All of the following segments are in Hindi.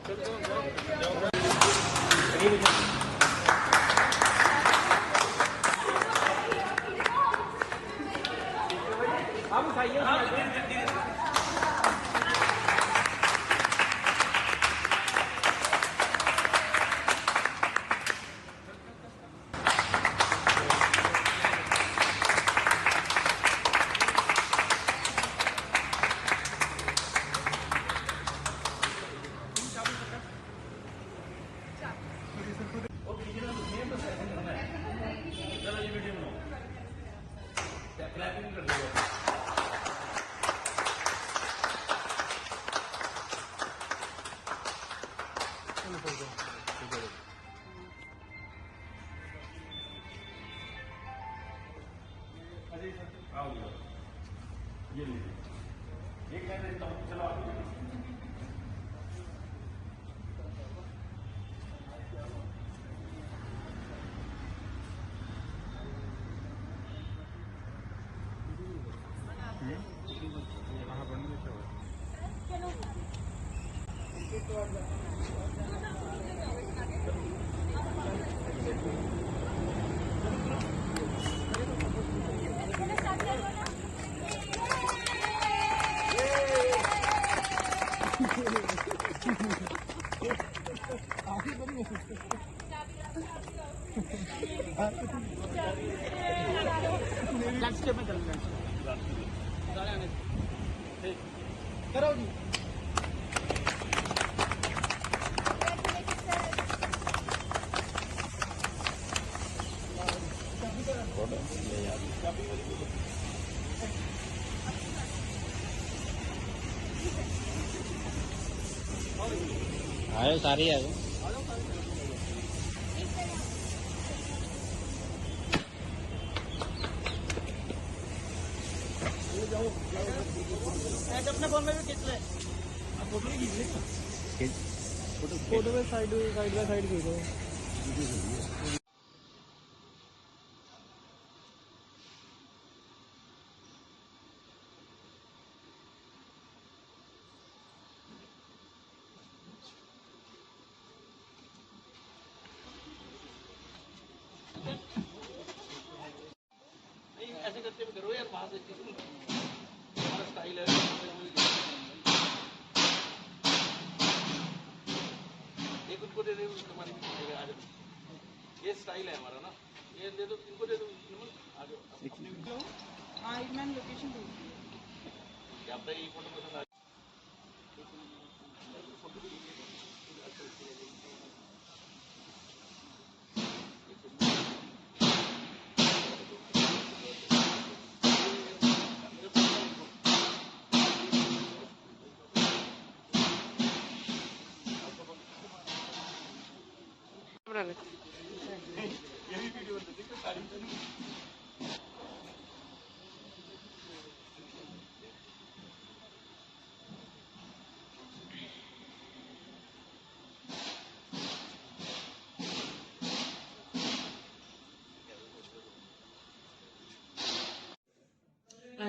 आप उठाइए। ये लीजिए, एक लाइन देता हूँ, चलो आप करो जी। आयो सारी आयो। अपने फोन में भी खींच ले, फोटो भी खींच ले, फोटो में साइड बाय साइड खींचो। ऐसे करते करो यार, वहां से हमारा स्टाइल है। एक उनको दे दे, ये स्टाइल है हमारा ना, ये दे दो, इनको दे दो, मैम लोकेशन भेजिए। क्या आपका ये फोटो पसंद आ यही वीडियो बनती है सारी।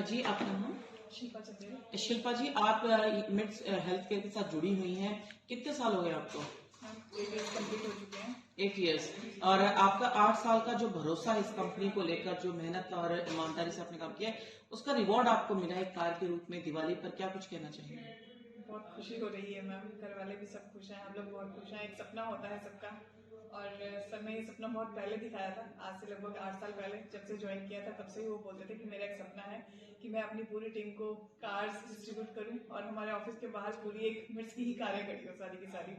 जी आपका नाम? शिल्पा चतुर्वेदी। शिल्पा जी, आप मिट्स हेल्थ केयर के साथ जुड़ी हुई हैं, कितने साल हो गए आपको? 8 इयर्स कंप्लीट हो चुके हैं। 8 इयर्स। और आपका 8 साल का जो भरोसा है इस कंपनी को लेकर, जो मेहनत और ईमानदारी से आपने काम किया है, उसका रिवॉर्ड आपको मिला है कार के रूप में दिवाली पर, क्या कुछ कहना चाहिए? बहुत खुशी हो रही है मैम, घर वाले भी सब खुश हैं, हम लोग बहुत खुश हैं। एक सपना होता है सबका, और सर ने ये सपना बहुत पहले दिखाया था, आज से लगभग 8 साल पहले जब से ज्वाइन किया था, तब से ही वो बोलते थे कि मेरा एक सपना है कि मैं अपनी पूरी टीम को कार्स डिस्ट्रीब्यूट करूं और हमारे ऑफिस के बाहर पूरी एक मिट्स की ही कारें खड़ी हो सारी की सारी।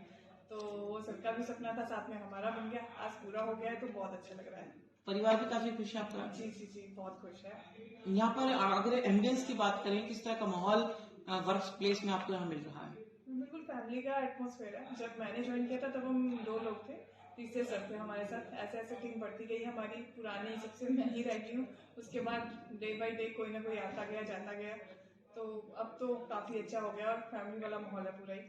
तो वो सबका भी सपना था, साथ में हमारा बन गया, आज पूरा हो गया है, तो बहुत अच्छा लग रहा है। परिवार भी काफी खुश है आपका? जी जी जी, बहुत खुश है। यहाँ पर अगर एम्बियंस की बात करें, किस तरह का माहौल वर्क प्लेस में आपको यहाँ मिल रहा है? बिल्कुल फैमिली का एटमॉस्फेयर है। जब मैंने ज्वाइन किया था तब हम 2 लोग थे, तीसरे सर थे हमारे साथ। ऐसे ऐसे टीम बढ़ती गई, हमारी पुरानी सबसे मैं ही रह गई हूँ, उसके बाद डे बाय डे कोई ना कोई आता गया जाता गया, तो अब तो काफी अच्छा हो गया और फैमिली वाला माहौल है पूरा ही।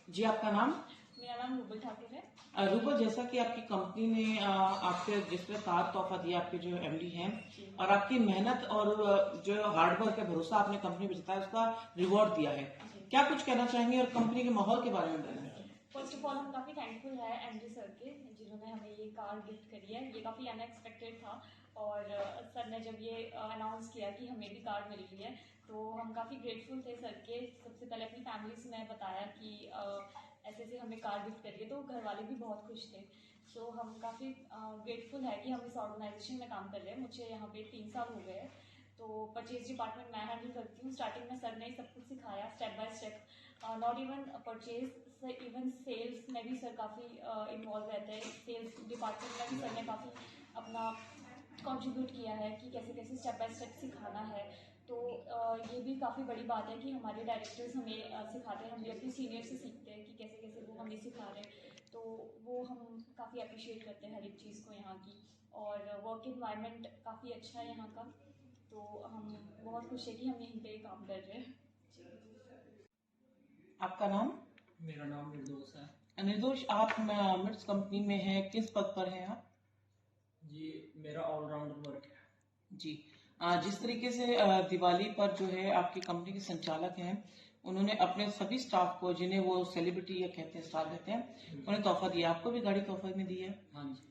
जी आपका नाम? मेरा नाम रूबल ठाकुर है। रूपा, जैसा कि आपकी कंपनी ने आपके जिस तरह कार तोहफा दिया, आपके जो एमडी हैं, और आपकी मेहनत और जो हार्डवर्क है, भरोसा आपने कंपनी पे जताया, उसका रिवॉर्ड दिया है, क्या कुछ कहना चाहेंगे और कंपनी के माहौल के बारे में बताना चाहेंगे? फर्स्ट ऑफ ऑल हम काफ़ी थैंकफुल है एमडी सर के, जिन्होंने हमें ये कार गिफ्ट करी है। ये काफ़ी अनएक्सपेक्टेड था और सर ने जब ये अनाउंस किया कि हमें भी कार मिल रही है तो हम काफ़ी ग्रेटफुल थे सर के। सबसे पहले अपनी फैमिली से मैं बताया कि ऐसे ऐसे हमें कार गिफ्ट करी है, तो घर वाले भी बहुत खुश थे। तो हम काफ़ी ग्रेटफुल है कि हम इस ऑर्गेनाइजेशन में काम कर रहे हैं। मुझे यहाँ पे 3 साल हो गए हैं। तो परचेज डिपार्टमेंट मैं हैंडल करती हूँ। स्टार्टिंग में सर ने सब कुछ सिखाया step by step, not even purchase, even sales में भी सर काफ़ी इन्वॉल्व रहते हैं। सेल्स डिपार्टमेंट में भी सर ने काफ़ी अपना कंट्रीब्यूट किया है कि कैसे कैसे स्टेप बाय स्टेप सिखाना है। तो ये भी काफ़ी बड़ी बात है कि हमारे डायरेक्टर्स हमें सिखाते हैं, हम भी अपने सीनियर से सीखते हैं कि कैसे कैसे वो हमें सिखा रहे हैं। तो वो हम काफ़ी अप्रिशिएट करते हैं हर एक चीज़ को यहाँ की। और वर्क इन्वायरमेंट काफ़ी अच्छा है यहाँ का, तो हम बहुत खुश है कि हम यहीं पे काम कर रहे हैं। आपका नाम? मेरा नाम निर्दोष है निर्दोष, आप मिट्स कंपनी में हैं, किस पद पर हैं आप? जी। मेरा ऑलराउंडर वर्क है जी। जिस तरीके से दिवाली पर जो है आपकी कंपनी के संचालक हैं, उन्होंने अपने सभी स्टाफ को, जिन्हें वो सेलिब्रिटी या कहते हैं स्टाफ कहते हैं, उन्हें तोहफा दिया। आपको भी गाड़ी तोहफा में दी है? हाँ जी।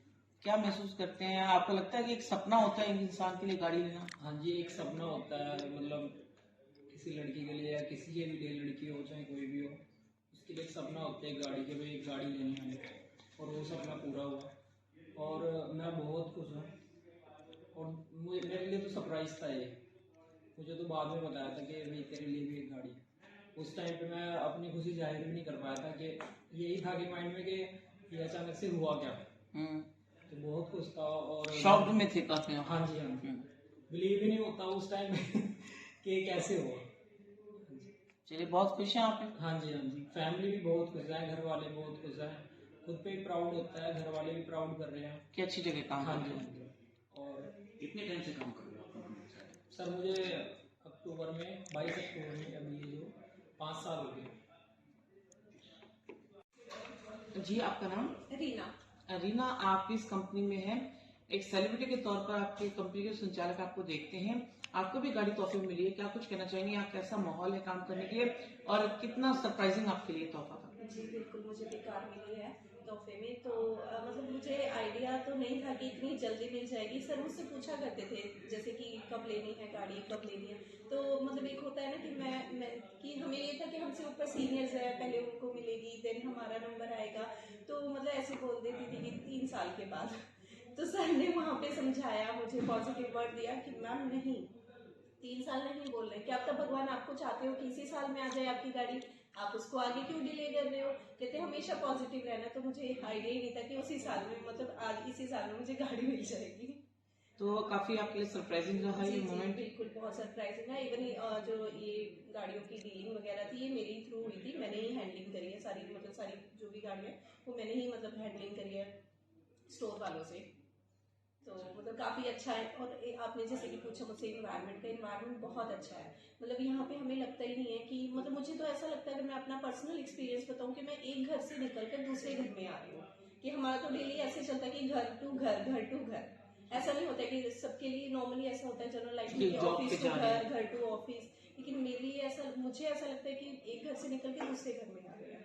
क्या महसूस करते हैं? आपको लगता है कि एक सपना होता है एक इंसान के लिए गाड़ी लेना? हाँ जी, एक सपना होता है, मतलब किसी लड़की के लिए या किसी के भी लिए, लड़की हो चाहे कोई भी हो, उसके लिए एक सपना होता है गाड़ी के, भाई एक गाड़ी लेनी है। और वो सपना पूरा हुआ और मैं बहुत खुश हूँ। और मेरे लिए तो सरप्राइज था ये, मुझे तो बाद में बताया था कि भाई तेरे लिए भी एक गाड़ी है। उस टाइम पे मैं अपनी खुशी जाहिर भी नहीं कर पाया था कि यही था कि माइंड में कि ये अचानक से हुआ क्या। तो बहुत खुश था और शॉक्ड में थे काफी? हाँ जी, हाँ जी। बिलीव ही नहीं होता उस टाइम में कि कैसे हुआ। चलिए, बहुत खुश हैं आप? हाँ जी, हाँ जी। फैमिली भी बहुत खुश है, घर वाले बहुत खुश हैं, खुद पे प्राउड होता है, घर वाले भी प्राउड कर रहे हैं कि अच्छी जगह काम हाँ कर जी, रहे हाँ हैं। जी। और कितने टाइम से काम कर रहे हो आप? सर मुझे अक्टूबर में 22 अक्टूबर में अभी ये जो 5 साल हो गए। जी, आपका नाम? रीना। रीना, आप इस कंपनी में हैं, एक सेलिब्रिटी के तौर पर आपकी कंपनी के संचालक आपको देखते हैं, आपको भी गाड़ी तोहफे में मिली है। क्या कुछ कहना चाहेंगे? यहाँ कैसा माहौल है काम करने के लिए और कितना सरप्राइजिंग आपके लिए तोहफा था? जी बिल्कुल, मुझे भी कार मिली है तोहफे में। तो मतलब मुझे आइडिया तो नहीं था कि इतनी जल्दी मिल जाएगी। सर मुझसे पूछा करते थे जैसे कि कब लेनी है गाड़ी, कब लेनी है। तो मतलब एक होता है ना कि मैं कि हमें ये था कि हमसे ऊपर सीनियर्स है, पहले उनको मिलेगी देन हमारा नंबर आएगा। तो मतलब ऐसे बोल देती थी कि 3 साल के बाद। तो सर ने वहाँ पे समझाया, मुझे पॉजिटिव वर्ड दिया कि मैम नहीं, 3 साल नहीं बोल रहे, क्या अब तक भगवान आपको चाहते हो कि इसी साल में आ जाए आपकी गाड़ी, आप उसको आगे क्यों डिले कर रहे हो? कहते हमेशा पॉजिटिव रहना। तो मुझे आइडिया ही नहीं था कि उसी साल में, मतलब आज इसी साल में मुझे गाड़ी मिल जाएगी। तो काफी आपके लिए सरप्राइजिंग रहा ये मोमेंट? बिल्कुल बहुत सरप्राइजिंग है। इवन जो ये गाड़ियों की डीलिंग वगैरह थी, ये मेरी थ्रू हुई थी, मैंने ही हैंडलिंग करी है सारी, मतलब सारी जो भी गाड़ियाँ वो मैंने ही मतलब हैंडलिंग करी है स्टोर वालों से। तो मतलब काफ़ी अच्छा है। और आपने जैसे कि पूछा मुझसे इन्वायरमेंट बहुत अच्छा है। मतलब यहाँ पे हमें लगता ही नहीं है कि, मतलब मुझे तो ऐसा लगता है कि मैं अपना पर्सनल एक्सपीरियंस बताऊँ कि मैं एक घर से निकलकर दूसरे घर में आ रही हूँ। कि हमारा तो डेली ऐसे चलता है कि घर टू घर, घर टू घर। ऐसा नहीं होता कि सबके लिए नॉर्मली ऐसा होता है जनरल लाइफ में ऑफिस टू घर, घर टू ऑफिस। लेकिन मेरे लिए ऐसा, मुझे ऐसा लगता है कि एक घर से निकल के दूसरे घर में आ गया।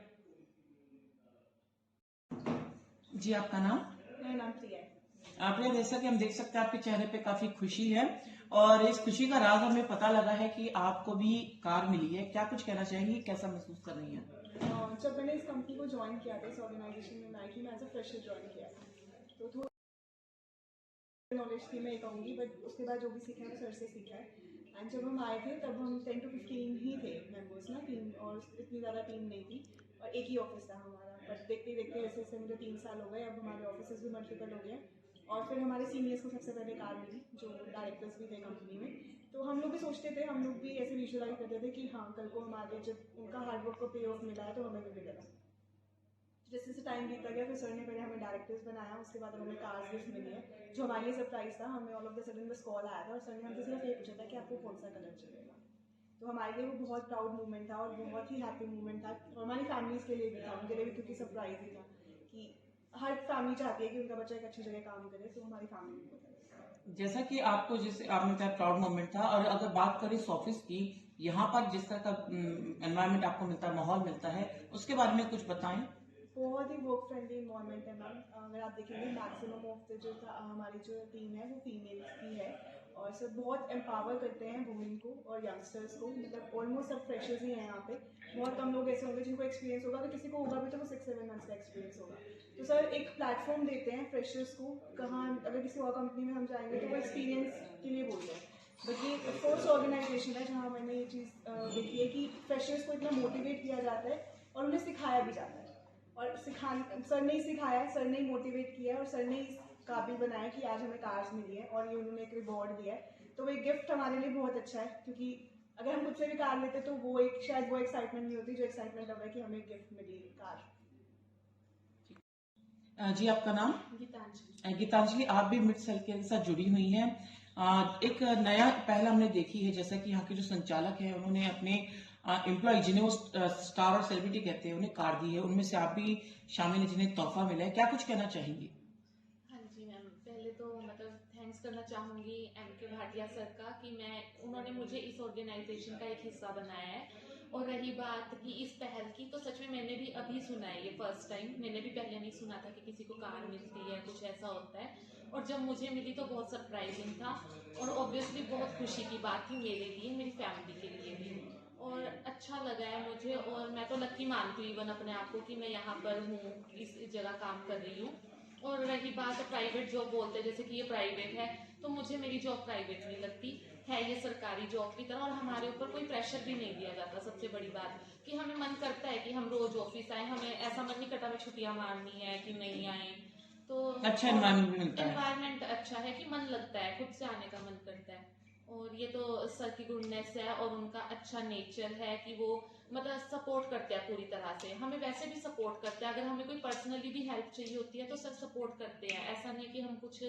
जी, आपका नाम? मेरा नाम प्रिया है। प्रिया, जैसा कि हम देख सकते हैं आपके चेहरे पे काफी खुशी है और इस खुशी का राज हमें पता लगा है कि आपको भी कार मिली है। क्या कुछ कहना चाहेंगी? कैसा महसूस कर रही हैं? जब मैंने इस कंपनी को ज्वाइन किया था, इस ऑर्गेनाइजेशन में मैं आई थी, मैं एज अ फ्रेशर ज्वाइन किया तो थोड़ा नॉलेज थी मैं ये कहूँगी, बट उसके बाद जो भी सीखा है वो सर से सीखा है। एंड जब हम आए थे तब हम 10 to 15 ही थे मेंबर्स ना, टीम, और इतनी ज़्यादा टीम नहीं थी और एक ही ऑफिस था हमारा। बट देखते देखते जैसे जैसे मुझे 3 साल हो गए, अब हमारे ऑफिस भी मल्टीपल हो गए। और फिर हमारे सीनियर्स को सबसे पहले कार मिली, जो डायरेक्टर्स भी थे कंपनी में। तो हम लोग भी सोचते थे, हम लोग भी ऐसे विजुअलाइज करते थे कि हाँ कल को हमारे जब उनका हार्डवर्क को पे ऑफ मिला है तो हमें भी मिलेगा। जैसे जैसे टाइम बीता गया फिर सर ने पहले हमें डायरेक्टर्स बनाया, उसके बाद हमें कार्स गिफ्ट मिली है, जो हमारे लिए सरप्राइज था। हमें ऑल ऑफ द सडन बस कॉल आया था और सर ने हमसे सिर्फ ये पूछा था कि आपको कौन सा कलर चलेगा। तो हमारे लिए वो बहुत प्राउड मूवमेंट था और बहुत ही हैप्पी मूवमेंट था। और हमारी फैमिलीज़ के लिए भी था, उनके लिए भी, क्योंकि सरप्राइज ही था कि हर फैमिली चाहती है कि उनका बच्चा एक अच्छी जगह काम करे। तो हमारी फैमिली भी बहुत है। जैसा कि आपको, जैसे आपने बताया प्राउड मोमेंट था, और अगर बात करें इस ऑफिस की, यहाँ पर जिस तरह का एनवायरनमेंट आपको मिलता है, माहौल मिलता है, उसके बारे में कुछ बताएं। बहुत ही वर्क फ्रेंडली इन्वायरमेंट है मैम। अगर आप देखेंगे मैक्सिमम ऑफ द जो हमारी जो टीम है वो फीमेल्स की है, और सर बहुत एम्पावर करते हैं वुमेन को और यंगस्टर्स को। मतलब ऑलमोस्ट सब फ्रेशर्स ही हैं यहाँ पे। बहुत कम लोग ऐसे होंगे जिनको एक्सपीरियंस होगा, अगर किसी को होगा भी तो वो 6-7 मंथ्स का एक्सपीरियंस होगा। तो सर एक प्लेटफॉर्म देते हैं फ्रेशर्स को। कहाँ अगर किसी और कंपनी में हम जाएंगे तो वो एक्सपीरियंस के लिए बोलते हैं, बट ये फर्स्ट ऑर्गेनाइजेशन है जहाँ मैंने ये चीज़ देखी है कि फ्रेशर्स को इतना मोटिवेट किया जाता है और उन्हें सिखाया भी जाता है। और सर ने ही सिखाया है, सर ने ही मोटिवेट किया है, और सर ने ही काबिल बनाया कि आज हमें कार्स मिली है और ये उन्होंने एक रिवॉर्ड दिया है। तो वो एक गिफ्ट हमारे लिए बहुत अच्छा है, क्योंकि अगर हम खुद से भी कार लेते तो वो एक शायद वो एक्साइटमेंट नहीं होती जो एक्साइटमेंट अब है कि हमें गिफ्ट मिली कार। जी आपका नाम? गीतांजलि। गीतांजलि, आप भी मिड सेल के साथ जुड़ी हुई हैं। एक नया पहल हमने देखी है, जैसा कि यहाँ के जो संचालक हैं उन्होंने अपने एम्प्लॉय जिन्हें वो स्टार और सेलिब्रिटी कहते हैं उन्हें कार दी है, उनमें से आप भी शामिल हैं जिन्हें तोहफा मिला है। क्या कुछ कहना चाहेंगी? हाँ जी मैम, पहले तो मतलब थैंक्स करना चाहूँगी MK भाटिया सर का कि उन्होंने मुझे इस ऑर्गेनाइजेशन का एक हिस्सा बनाया है। और रही बात कि इस पहल की, तो सच में मैंने भी अभी सुना है, ये फर्स्ट टाइम। मैंने भी पहले नहीं सुना था कि किसी को कार मिलती है, कुछ ऐसा होता है। और जब मुझे मिली तो बहुत सरप्राइजिंग था, और ऑब्वियसली बहुत खुशी की बात थी मेरे लिए, मेरी फैमिली के लिए भी। और अच्छा लगा है मुझे, और मैं तो लकी मानती हूँ इवन अपने आप को कि मैं यहाँ पर हूँ, इस जगह काम कर रही हूँ। और रही बात प्राइवेट जॉब बोलते हैं, जैसे कि ये प्राइवेट है, तो मुझे मेरी जॉब प्राइवेट नहीं लगती है, ये सरकारी जॉब की तरह। और हमारे ऊपर कोई प्रेशर भी नहीं दिया जाता। सबसे बड़ी बात कि हमें मन करता है कि हम रोज ऑफिस आए, हमें ऐसा मन नहीं करता हमें छुट्टियां मारनी है कि नहीं आए। तो अच्छा एनवायरनमेंट भी मिलता है। एनवायरनमेंट अच्छा है कि मन लगता है, खुद से आने का मन करता है। और ये तो सर की गुडनेस है और उनका अच्छा नेचर है कि वो मतलब सपोर्ट करते हैं पूरी तरह से। हमें वैसे भी सपोर्ट करते हैं, अगर हमें कोई पर्सनली भी हेल्प चाहिए होती है तो सर सपोर्ट करते हैं। ऐसा नहीं कि हम कुछ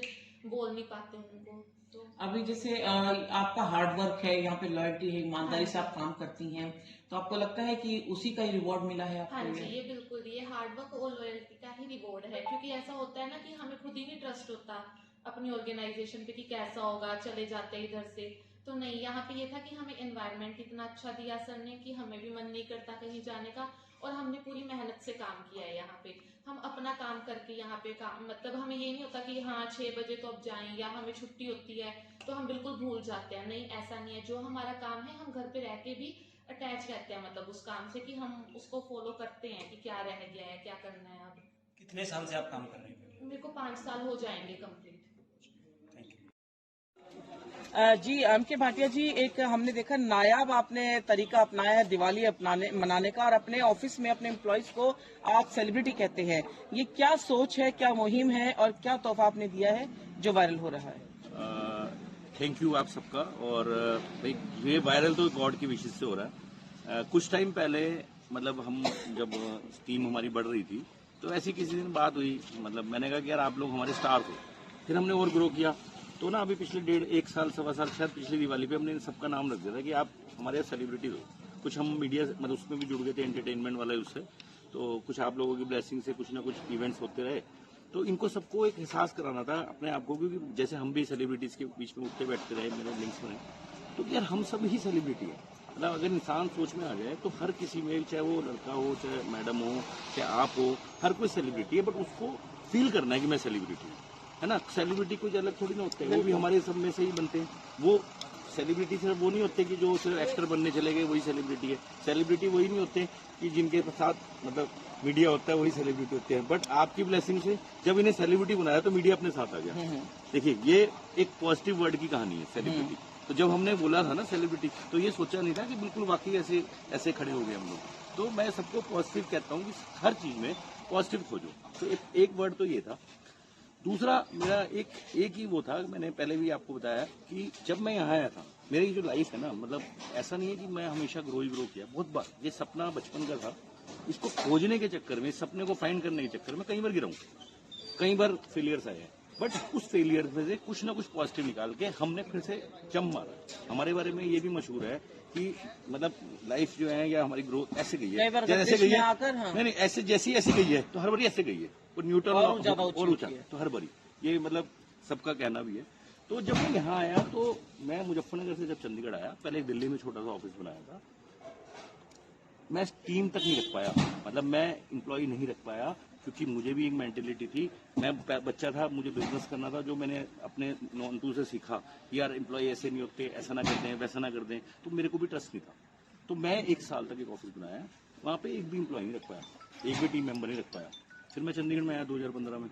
बोल नहीं पाते उनको। तो अभी जैसे आपका हार्ड वर्क है, यहाँ पे लॉयल्टी है, ईमानदारी से आप काम करती हैं, तो आपको लगता है कि उसी का ही रिवॉर्ड मिला है आपको? हाँ जी, ये बिल्कुल, ये हार्ड वर्क और लॉयल्टी का ही रिवॉर्ड है। क्योंकि ऐसा होता है ना कि हमें खुद ही नहीं ट्रस्ट होता अपनी ऑर्गेनाइजेशन पे कि कैसा होगा, चले जाते हैं इधर से। तो नहीं, यहाँ पे ये था कि हमें एनवायरनमेंट इतना अच्छा दिया सर ने कि हमें भी मन नहीं करता कहीं जाने का। और हमने पूरी मेहनत से काम किया है यहाँ पे। हम अपना काम करके यहाँ पे काम, मतलब हमें ये नहीं होता कि हाँ 6 बजे तो अब जाएं, या हमें छुट्टी होती है तो हम बिल्कुल भूल जाते हैं। नहीं, ऐसा नहीं है। जो हमारा काम है हम घर पे रह के भी अटैच रहते हैं, मतलब उस काम से, कि हम उसको फॉलो करते हैं कि क्या रह गया है, क्या करना है। अब कितने साल से आप काम कर रहे हैं? मेरे को 5 साल हो जाएंगे कंप्लीट। जी MK भाटिया जी, एक हमने देखा नायाब आपने तरीका अपनाया है दिवाली मनाने का, और अपने ऑफिस में अपने एम्प्लॉयज को आप सेलिब्रिटी कहते हैं। ये क्या सोच है, क्या मुहिम है, और क्या तोहफा आपने दिया है जो वायरल हो रहा है? थैंक यू आप सबका। और भाई ये वायरल तो गॉड की विशेष से हो रहा है। कुछ टाइम पहले मतलब हम जब टीम हमारी बढ़ रही थी तो ऐसी किसी दिन बात हुई, मतलब मैंने कहा कि यार आप लोग हमारे स्टार हो। फिर हमने और ग्रो किया, तो ना अभी पिछले 1.5 साल 1.25 साल शायद पिछली दिवाली पे हमने इन सबका नाम रख दिया था कि आप हमारे सेलिब्रिटी हो। कुछ हम मीडिया मतलब उसमें भी जुड़ गए थे, एंटरटेनमेंट वाले उससे। तो कुछ आप लोगों की ब्लेसिंग से कुछ ना कुछ इवेंट्स होते रहे, तो इनको सबको एक एहसास कराना था अपने आप को, क्योंकि जैसे हम भी सेलिब्रिटीज के बीच में उठते बैठते रहे, मेरे लिंक्स में, तो यार हम सब ही सेलिब्रिटी है। मतलब अगर इंसान सोच में आ जाए तो हर किसी में, चाहे वो लड़का हो, चाहे मैडम हो, चाहे आप हो, हर कोई सेलिब्रिटी है। बट उसको फील करना है कि मैं सेलिब्रिटी हूँ, है ना। सेलिब्रिटी कोई अलग थोड़ी ना होते हैं, वो भी हमारे सब में से ही बनते हैं। वो सेलिब्रिटी सिर्फ वो नहीं होते कि जो सिर्फ एक्टर बनने चले गए वही सेलिब्रिटी है। सेलिब्रिटी वही नहीं होते कि जिनके साथ मतलब मीडिया होता है वही सेलिब्रिटी होते हैं। बट आपकी ब्लेसिंग से जब इन्हें सेलिब्रिटी बनाया तो मीडिया अपने साथ आ गया। देखिए, ये एक पॉजिटिव वर्ड की कहानी है सेलिब्रिटी। तो जब हमने बोला था ना सेलिब्रिटी, तो ये सोचा नहीं था कि बिल्कुल वाकई ऐसे खड़े हो गए हम लोग। तो मैं सबको पॉजिटिव कहता हूँ कि हर चीज में पॉजिटिव खोजो। तो एक वर्ड तो ये था। दूसरा मेरा एक ही वो था, मैंने पहले भी आपको बताया कि जब मैं यहाँ आया था, मेरी जो लाइफ है ना, मतलब ऐसा नहीं है कि मैं हमेशा ग्रो किया। बहुत बार ये सपना बचपन का था, इसको खोजने के चक्कर में, इस सपने को फाइंड करने के चक्कर में कई बार गिरा हूं, कई बार फेलियर्स आए हैं। बट उस फेलियर में से कुछ ना कुछ पॉजिटिव निकाल के हमने फिर से जम मारा। हमारे बारे में ये भी मशहूर है कि मतलब लाइफ जो है या हमारी ग्रोथ ऐसे गई है, जैसे गई है, नहीं ऐसे जैसी ऐसी गई है तो हर बारी ऐसे गई है, और न्यूटन और ऊंचा तो हर बारी, ये मतलब सबका कहना भी है। तो जब मैं यहाँ आया तो मैं मुजफ्फरनगर से जब चंडीगढ़ आया, पहले एक दिल्ली में छोटा सा ऑफिस बनाया था, मैं टीम तक नहीं रख पाया, मतलब मैं एम्प्लॉय नहीं रख पाया, क्योंकि मुझे भी एक मेंटेलिटी थी, मैं बच्चा था, मुझे बिजनेस करना था, जो मैंने अपने नॉन से सीखा कि यार एम्प्लॉय ऐसे नहीं होते, ऐसा ना कर दें, वैसा ना कर दें, तो मेरे को भी ट्रस्ट नहीं था। तो मैं 1 साल तक एक ऑफिस बनाया, वहाँ पे एक भी एम्प्लॉय नहीं रख पाया, एक भी टीम मेंबर नहीं रख पाया। फिर मैं चंडीगढ़ में आया 2015 में,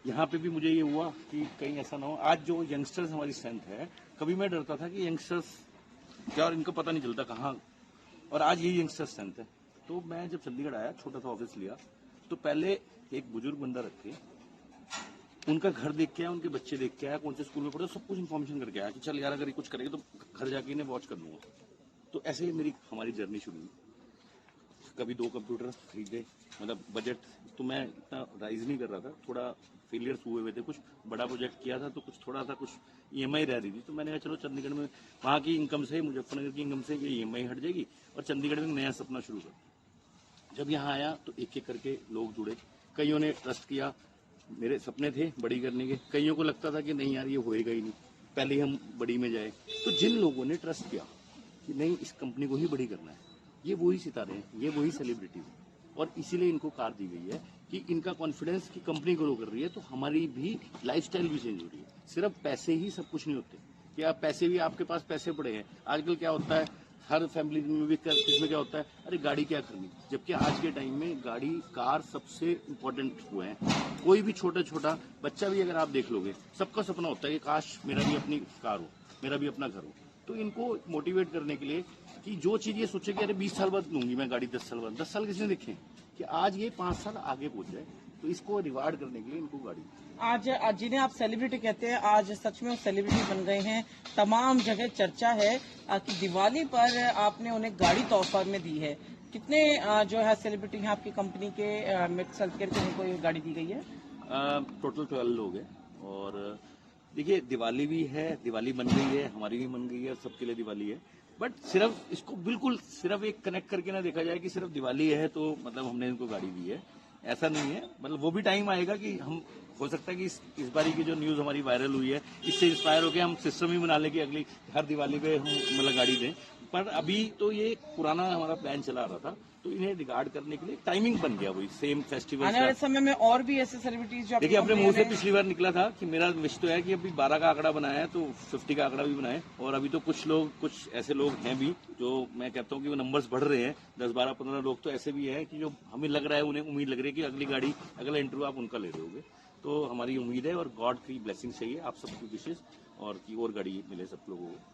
यहाँ पे भी मुझे ये हुआ कि कहीं ऐसा ना हो। आज जो यंगस्टर्स हमारी स्ट्रेंथ है, कभी मैं डरता था कि यंगस्टर्स क्या, और इनको पता नहीं चलता कहाँ, और आज ये यंगस्टर स्ट्रेंथ है। तो मैं जब चंडीगढ़ आया, छोटा सा ऑफिस लिया, तो पहले एक बुजुर्ग बंदा रख के उनका घर देख के आया, उनके बच्चे देख के आया, कौन से स्कूल में पढ़े, सब कुछ इन्फॉर्मेशन करके आया कि चल यार अगर ये कुछ करेगा तो घर जाके इन्हें वॉच कर लूंगा। तो ऐसे ही हमारी जर्नी शुरू हुई। कभी 2 कंप्यूटर खरीदे, मतलब बजट तो मैं इतना राइज नहीं कर रहा था, थोड़ा फेलियर्स हुए थे, कुछ बड़ा प्रोजेक्ट किया था तो कुछ थोड़ा सा कुछ ईएमआई रह रही थी, तो मैंने कहा चलो चंडीगढ़ में वहाँ की इनकम से, मुजफ्फरनगर की इनकम से ये ईएमआई हट जाएगी और चंडीगढ़ में नया सपना शुरू कर। जब यहाँ आया तो एक एक करके लोग जुड़े, कईयों ने ट्रस्ट किया, मेरे सपने थे बड़ी करने के, कईयों को लगता था कि नहीं यार ये होएगा ही नहीं, पहले ही हम बड़ी में जाए। तो जिन लोगों ने ट्रस्ट किया कि नहीं इस कंपनी को ही बड़ी करना है, ये वही सितारे हैं, ये वही सेलिब्रिटीज हैं, और इसीलिए इनको कार दी गई है कि इनका कॉन्फिडेंस की कंपनी ग्रो कर रही है, तो हमारी भी लाइफस्टाइल भी चेंज हो रही है। सिर्फ पैसे ही सब कुछ नहीं होते कि आप पैसे भी, आपके पास पैसे पड़े हैं। आजकल क्या होता है, हर फैमिली में भी इसमें क्या होता है, अरे गाड़ी क्या करनी, जबकि आज के टाइम में गाड़ी, कार सबसे इम्पोर्टेंट हुए हैं। कोई भी छोटा छोटा बच्चा भी अगर आप देख लोगे, सबका सपना होता है कि काश मेरा भी अपनी कार हो, मेरा भी अपना घर हो। तो इनको मोटिवेट करने के लिए कि जो चीज ये सोचे कि अरे 20 साल बाद लूंगी मैं गाड़ी, 10 साल बाद, 10 साल किसी ने देखे कि आज ये 5 साल आगे पहुंच जाए, तो इसको रिवार्ड करने के लिए इनको गाड़ी। आज जिन्हें आप सेलिब्रिटी कहते हैं, आज सच में वो सेलिब्रिटी बन गए हैं। तमाम जगह चर्चा है कि दिवाली पर आपने उन्हें गाड़ी तोहफा में दी है। कितने जो है सेलिब्रिटी हैं आपकी कंपनी के मिक्स हेल्थकेयर के, उनको ये गाड़ी दी गई है? टोटल 12 लोग हैं। और देखिए दिवाली भी है, दिवाली बन गई है, हमारी भी बन गई है, सबके लिए दिवाली है। बट सिर्फ इसको बिल्कुल सिर्फ एक कनेक्ट करके ना देखा जाए कि सिर्फ दिवाली है तो मतलब हमने इनको गाड़ी दी है, ऐसा नहीं है। मतलब वो भी टाइम आएगा कि हम, हो सकता है कि इस बारी की जो न्यूज हमारी वायरल हुई है, इससे इंस्पायर होकर हम सिस्टम ही बना लें कि अगली हर दिवाली पे हम मतलब गाड़ी दें। पर अभी तो ये पुराना हमारा प्लान चला रहा था, तो इन्हें रिगार्ड करने के लिए टाइमिंग बन गया वही सेम फेस्टिवल। आने वाले समय में और भी ऐसे सेलिब्रिटीज जो देखिए अपने मुंह से पिछली बार निकला था कि मेरा विश तो है कि अभी 12 का आंकड़ा बनाया है तो 50 का आंकड़ा भी बनाए। और अभी तो कुछ ऐसे लोग हैं भी जो मैं कहता हूँ कि वो नंबर्स बढ़ रहे हैं, 10, 12, 15 लोग तो ऐसे भी हैं कि जो हमें लग रहा है, उन्हें उम्मीद लग रही है कि अगली गाड़ी, अगला इंटरव्यू आप उनका ले रहे होगे। तो हमारी उम्मीद है और गॉड की ब्लेसिंग चाहिए आप सबकी विशेष, और की और गाड़ी मिले सब लोगों को।